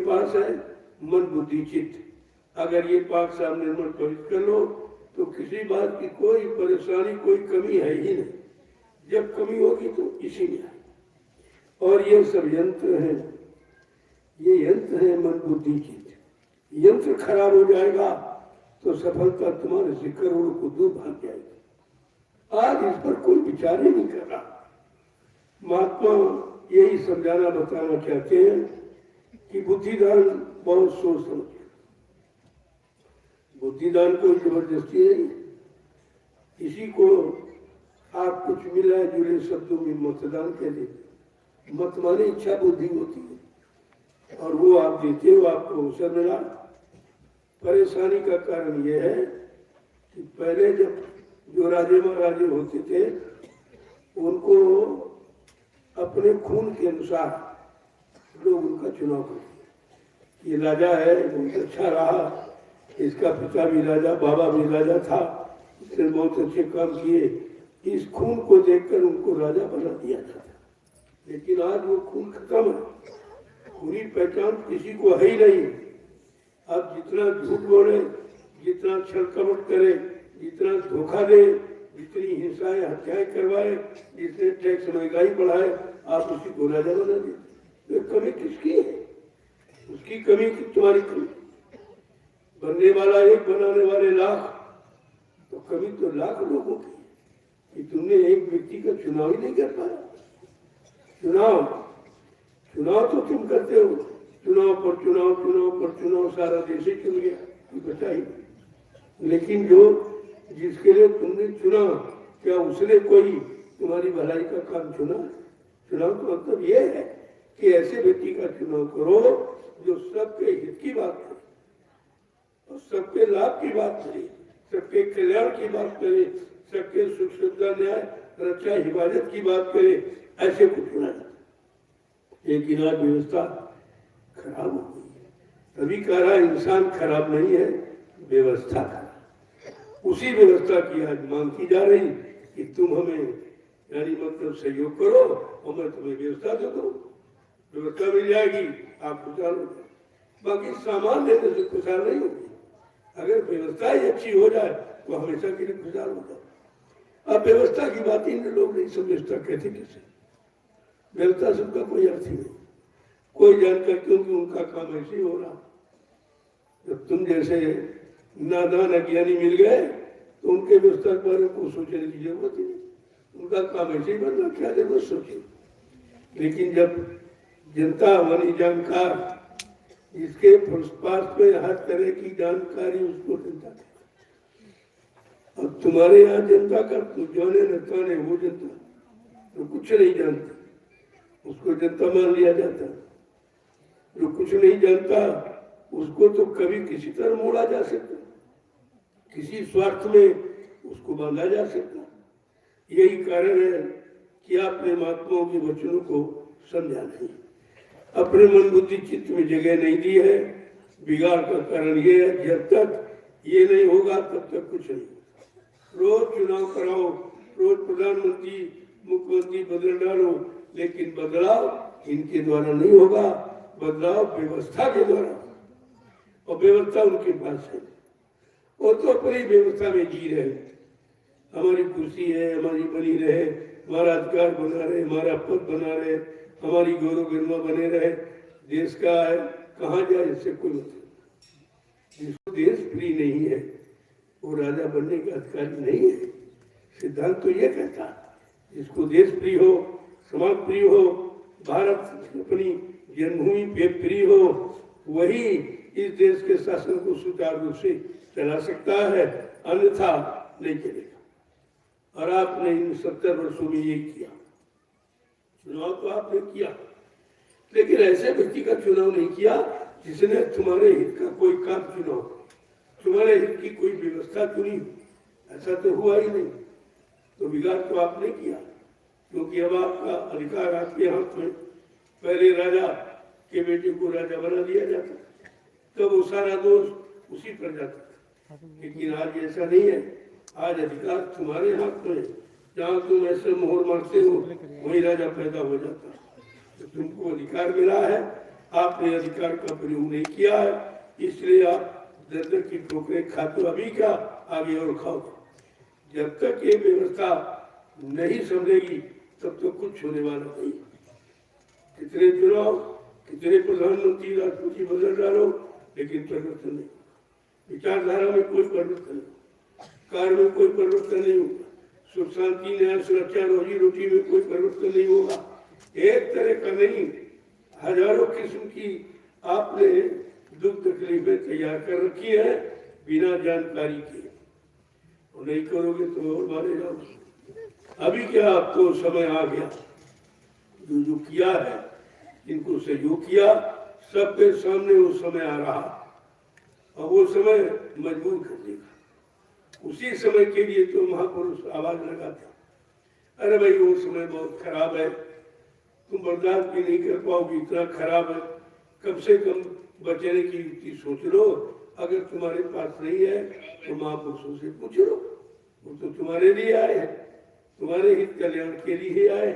पास है मन बुद्धि चित्त। अगर ये पाक साफ निर्मल पवित्र कर लो तो किसी बात की कोई परेशानी, कोई कमी है ही नहीं। जब कमी होगी तो इसी में है। और ये सब यंत्र हैं, ये यंत्र है मन बुद्धि चित्त। यंत्र खराब हो जाएगा तो सफलता तुम्हारे से करोड़ों को दूर भाग जाएगी। आज इस पर कोई विचार ही नहीं कर रहा। महात्मा यही समझाना बताना चाहते हैं कि बुद्धिदान बहुत सोच समझ। बुद्धिदान कोई जबरदस्ती नहीं। किसी को आप कुछ मिला जुले शब्दों में मतदान कह देते। मत माने इच्छा बुद्धि होती है और वो आप देते हो, आपको अवसर मिला। परेशानी का कारण यह है कि पहले जब जो राजे महाराजे होते थे उनको अपने खून के अनुसार लोग उनका चुनाव करते। ये राजा है, बहुत अच्छा रहा, इसका पिता भी राजा, बाबा भी राजा था, इसने बहुत अच्छे काम किए, इस खून को देखकर उनको राजा बना दिया जाता। लेकिन आज वो खून खत्म है, पूरी पहचान किसी को है ही नहीं। अब जितना झूठ बोले, जितना छल कपट करे, जितना धोखा दे, जितनी हिंसाएं हत्याएं करवाए, जितने टैक्स महंगाई बढ़ाए, आप उसी को राजा बना दिए। तो कमी किसकी है? उसकी कमी की तुम्हारी कमी। बनने वाला एक, बनाने वाले लाख, तो कमी तो लाख लोगों की कि तुमने एक व्यक्ति का चुनाव ही नहीं कर पाया। चुनाव तो तुम करते हो, चुनाव पर चुनाव, चुनाव पर चुनाव, सारा देश ही चुन गया, कोई बचा ही नहीं। लेकिन जो जिसके लिए तुमने चुना, क्या उसने कोई तुम्हारी भलाई का काम चुना? चुनाव का मतलब ये है कि ऐसे व्यक्ति का चुनाव करो जो सबके हित की बात करे और सबके लाभ की बात करे, सबके कल्याण की बात करे, सबके सुख सुविधा, न्याय, रक्षा, हिफाजत की बात करे। ऐसे को चुना जाता। लेकिन आज व्यवस्था खराब हो गई है। तभी कह रहा इंसान खराब नहीं है, व्यवस्था खराब। उसी व्यवस्था की आज मांग की जा रही कि तुम हमें यानी मतलब सहयोग करो और मैं तुम्हें व्यवस्था दे दूं। व्यवस्था मिल जाएगी, आप खुशहाल हो जाए। बाकी सामान देने से खुशहाल नहीं होगी। अगर व्यवस्था ही अच्छी हो जाए तो हमेशा के लिए खुशहाल हो जाए। अब व्यवस्था की बात ही लोग नहीं समझता, कहते कैसे व्यवस्था सबका कोई अर्थ ही नहीं, कोई जानकर, क्योंकि उनका काम ऐसे ही हो रहा। जब तुम जैसे नादान अज्ञानी मिल गए तो उनके व्यवस्था के बारे में सोचने की जरूरत ही नहीं, उनका काम ऐसे ही बनना, क्या जरूरत सोचे। लेकिन जब जनता हमारी जानकार, जिसके पास में हर तरह की जानकारी उसको जनता है। अब तुम्हारे यहाँ जनता का तो जाने न ताने वो जनता तो कुछ नहीं जानती, उसको जनता मान लिया जाता। जो कुछ नहीं जानता उसको तो कभी किसी तरह मोड़ा जा सकता, किसी स्वार्थ में उसको बांधा जा सकता। यही कारण है कि आपने महात्माओं के वचनों को समझा नहीं, अपने मन बुद्धि चित्त में जगह नहीं दी है। बिगाड़ का कारण ये है, जब तक ये नहीं होगा तब तक कुछ नहीं। रोज चुनाव कराओ, रोज प्रधानमंत्री मुख्यमंत्री बदल डालो, लेकिन बदलाव इनके द्वारा नहीं होगा, बदलाव व्यवस्था के द्वारा। और व्यवस्था उनके पास है, वो तो अपनी व्यवस्था में जी रहे। हमारी कुर्सी है, हमारी बनी रहे, हमारा अधिकार बना रहे, हमारा पद बना रहे, हमारी गौरव गरिमा बने रहे। देश का है, कहाँ जाए इससे कोई मतलब। जिसको देश प्रिय नहीं है वो राजा बनने का अधिकारी नहीं है। सिद्धांत तो ये कहता है जिसको देश प्रिय हो, समाज प्रिय हो, भारत अपनी जन्मभूमि पे प्रिय हो, वही इस देश के शासन को सुचारू रूप से चला सकता है, अन्यथा नहीं चलेगा। और आपने इन 70 वर्षों में ये किया, चुनाव तो आपने किया, लेकिन ऐसे व्यक्ति का चुनाव नहीं किया जिसने तुम्हारे हित का कोई काम चुना, तुम्हारे हित की कोई व्यवस्था चुनी। ऐसा तो हुआ ही नहीं। तो बिगाड़ तो आपने किया, क्योंकि अब आपका अधिकार आपके हाथ में। पहले राजा के बेटे को राजा बना दिया जाता, तब वो सारा दोष उसी पर जाता था। लेकिन आज ऐसा नहीं है, आज अधिकार तुम्हारे हाथ में। जहाँ तुम ऐसे मोहर मारते हो वही राजा पैदा हो जाता है। तो तुमको अधिकार मिला है, आपने अधिकार का प्रयोग नहीं किया है, इसलिए आप दर्द की ठोकरें खाते हो। अभी क्या, आगे और खाओ। जब तक ये व्यवस्था नहीं समझेगी तब तो कुछ होने वाला नहीं। कितने चुनाव, कितने प्रधानमंत्री, राष्ट्रपति बदल डालो, लेकिन परिवर्तन नहीं। विचारधारा में कोई परिवर्तन नहीं, कार्य में कोई परिवर्तन नहीं होगा, सुख शांति न्याय सुरक्षा रोजी रोटी में कोई परिवर्तन नहीं होगा। एक तरह का नहीं, हजारों किस्म की आपने दुख तकलीफें तैयार कर रखी है बिना जानकारी के। और नहीं करोगे तो और मारे जाओगे। अभी क्या, आपको समय आ गया, जो किया है, इनको सहयोग किया, सबके सामने वो समय आ रहा, और वो समय मजबूर कर देगा। उसी समय के लिए तो महापुरुष आवाज लगाते, अरे भाई वो समय बहुत खराब है, तुम बर्दाश्त भी नहीं कर पाओगे, इतना खराब है, कम से कम बचने की युक्ति सोच लो। अगर तुम्हारे पास नहीं है तो महापुरुषों से पूछ लो, वो तो तुम्हारे लिए आए हैं, तुम्हारे हित कल्याण के लिए आए।